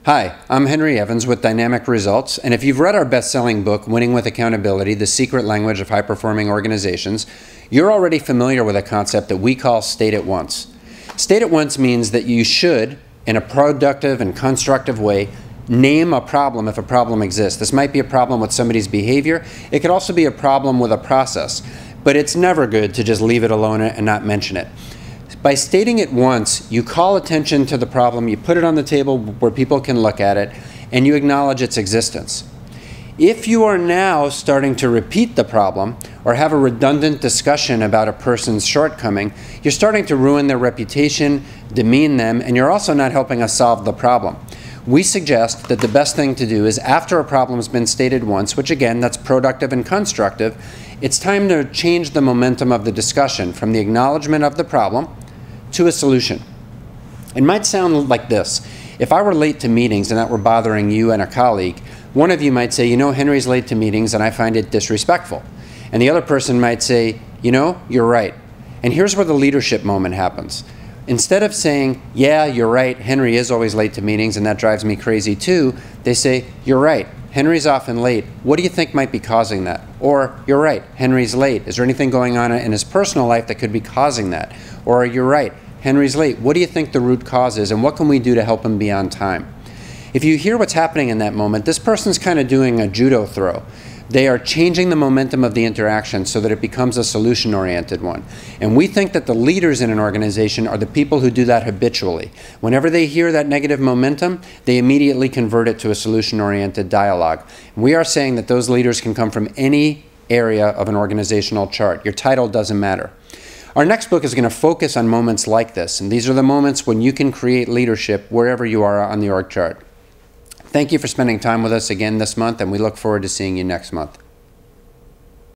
Hi, I'm Henry Evans with Dynamic Results, and if you've read our best-selling book, Winning with Accountability, The Secret Language of High-Performing Organizations, you're already familiar with a concept that we call state at once. State at once means that you should, in a productive and constructive way, name a problem if a problem exists. This might be a problem with somebody's behavior. It could also be a problem with a process, but it's never good to just leave it alone and not mention it. By stating it once, you call attention to the problem, you put it on the table where people can look at it, and you acknowledge its existence. If you are now starting to repeat the problem or have a redundant discussion about a person's shortcoming, you're starting to ruin their reputation, demean them, and you're also not helping us solve the problem. We suggest that the best thing to do is, after a problem's been stated once, which again, that's productive and constructive, it's time to change the momentum of the discussion from the acknowledgement of the problem to a solution. It might sound like this. If I were late to meetings and that were bothering you and a colleague, one of you might say, you know, Henry's late to meetings and I find it disrespectful. And the other person might say, you know, you're right. And here's where the leadership moment happens. Instead of saying, yeah, you're right, Henry is always late to meetings and that drives me crazy too, they say, you're right, Henry's often late. What do you think might be causing that? Or, you're right, Henry's late. Is there anything going on in his personal life that could be causing that? Or, you're right, Henry's late. What do you think the root cause is and what can we do to help him be on time? If you hear what's happening in that moment, this person's kind of doing a judo throw. They are changing the momentum of the interaction so that it becomes a solution-oriented one. And we think that the leaders in an organization are the people who do that habitually. Whenever they hear that negative momentum, they immediately convert it to a solution-oriented dialogue. And we are saying that those leaders can come from any area of an organizational chart. Your title doesn't matter. Our next book is going to focus on moments like this, and these are the moments when you can create leadership wherever you are on the org chart. Thank you for spending time with us again this month, and we look forward to seeing you next month.